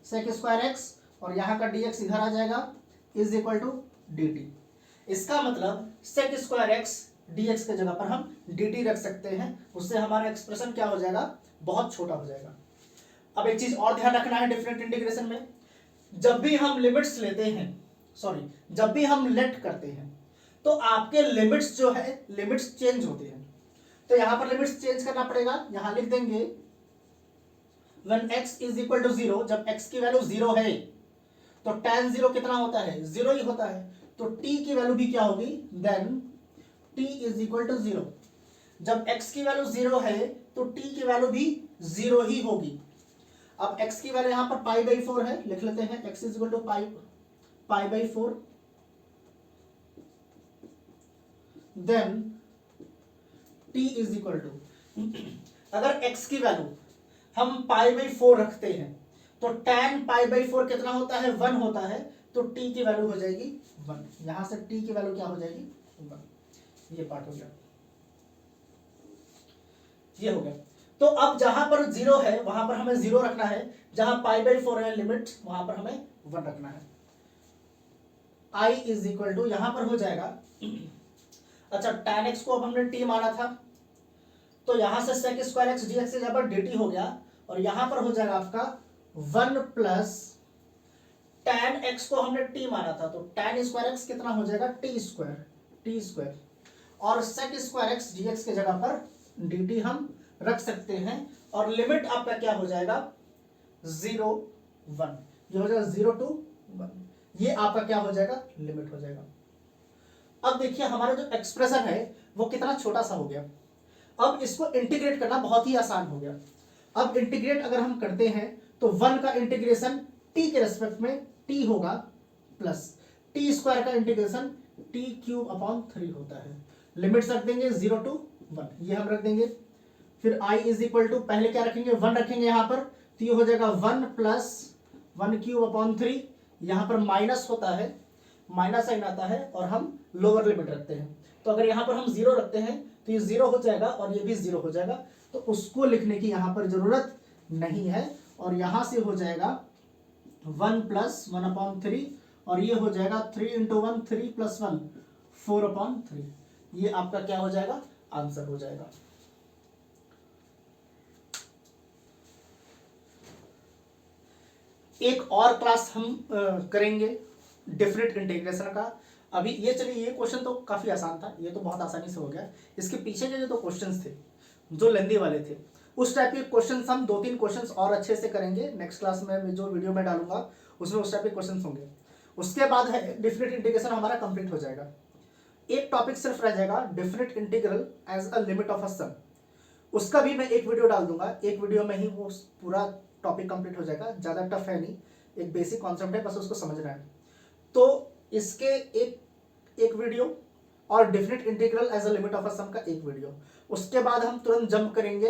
A: sec स्क्वायर एक्स और यहां का dx इधर आ जाएगा इज इक्वल टू dt। इसका मतलब sec स्क्वायर एक्स dx के जगह पर हम dt रख सकते हैं, उससे हमारा एक्सप्रेशन क्या हो जाएगा, बहुत छोटा हो जाएगा। अब एक चीज और ध्यान रखना है डिफरेंट इंटीग्रेशन में, जब भी हम लिमिट्स लेते हैं, जब भी हम लेट करते हैं तो आपके लिमिट्स जो है लिमिट्स चेंज होते हैं। तो यहां पर लिमिट्स चेंज करना पड़ेगा, यहां लिख देंगे when x is equal to 0, जब x की वैल्यू 0 है तो tan 0 कितना होता है, 0 ही होता है। तो t की वैल्यू भी क्या होगी, then t is equal to 0। जब x की वैल्यू 0 है तो t की वैल्यू भी 0 ही होगी। अब x की वैल्यू यहां पर पाई बाई 4 है, लिख लेते हैं x is equal to pi by 4, then t is equal to, अगर x की वैल्यू हम पाई बाई 4 रखते हैं तो tan पाई बाई 4 कितना होता है, 1 होता है। तो t की वैल्यू हो जाएगी 1, यहां से t की वैल्यू क्या हो जाएगी, 1। ये पार्ट हो गया, ये हो गया। तो अब जहां पर 0 है वहां पर हमें 0 रखना है, जहां पाई बाई 4 है लिमिट वहां पर हमें 1 रखना है। i इज इक्वल टू यहां पर हो जाएगा, अच्छा tan x को अब हमने t माना था तो यहां से sec स्क्वायर एक्स dx से जब dt हो गया, और यहां पर हो जाएगा आपका 1 प्लस tan x को हमने t माना था तो tan स्क्वायर एक्स कितना हो जाएगा, t स्क्वायर, और sec स्क्वायर एक्स dx के जगह पर dt हम रख सकते हैं, और लिमिट आपका क्या हो जाएगा 0 1, ये हो जाएगा 0 टू 1, ये आपका क्या हो जाएगा, लिमिट हो जाएगा। अब देखिए हमारा जो एक्सप्रेशन है वो कितना छोटा सा हो गया। अब इसको इंटीग्रेट करना बहुत ही आसान हो गया। अब इंटीग्रेट अगर हम करते हैं तो 1 का इंटीग्रेशन t के रेस्पेक्ट में t होगा, प्लस t स्क्वायर का इंटीग्रेशन t क्यूब अपॉन 3 होता है। लिमिट्स रख देंगे 0 टू 1, ये हम रख देंगे। फिर i इज इक्वल टू, पहले क्या रखेंगे, 1 रखेंगे यहाँ पर, तो ये हो जाएगा 1 प्लस 1 क्यूब अपॉन 3, यहाँ पर माइनस होता है, माइनस साइन आता है और हम लोअर लिमिट रखते हैं। तो अगर यहाँ पर हम 0 रखते हैं तो ये 0 हो जाएगा और ये भी 0 हो जाएगा, तो उसको लिखने की यहाँ पर जरूरत नहीं है। और यहाँ से हो जाएगा 1 प्लस 1 अपॉन 3, और ये हो जाएगा 3 इंटू 1 3 प्लस 1 4 अपॉन 3, ये आपका क्या हो जाएगा, आंसर हो जाएगा। एक और क्लास हम करेंगे डिफरेंट इंटीग्रेशन का। अभी ये चलिए, ये क्वेश्चन तो काफ़ी आसान था, ये तो बहुत आसानी से हो गया। इसके पीछे के जो दो क्वेश्चंस थे जो लेंदी वाले थे, उस टाइप के क्वेश्चंस हम 2-3 क्वेश्चंस और अच्छे से करेंगे। नेक्स्ट क्लास में जो वीडियो में डालूंगा उसमें उस टाइप के क्वेश्चंस होंगे। उसके बाद है डिफरेंट इंटीग्रेशन हमारा कंप्लीट हो जाएगा। एक टॉपिक सिर्फ रह जाएगा, different integral as a limit of a sum. उसका भी मैं एक वीडियो डाल दूंगा, एक वीडियो में ही वो पूरा टॉपिक कंप्लीट हो जाएगा। ज़्यादा टफ है नहीं, एक बेसिक कॉन्सेप्ट है, बस उसको समझना है। तो इसके एक वीडियो और different integral as a limit of a sum का एक वीडियो। उसके बाद हम तुरंत जंप करेंगे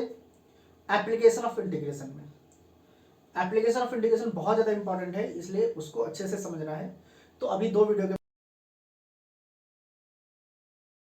A: एप्लीकेशन ऑफ इंटीग्रेशन में। एप्लीकेशन ऑफ इंटीग्रेशन बहुत ज़्यादा इंपॉर्टेंट है, इसलिए उसको अच्छे से समझना है। तो अभी 2 वीडियो के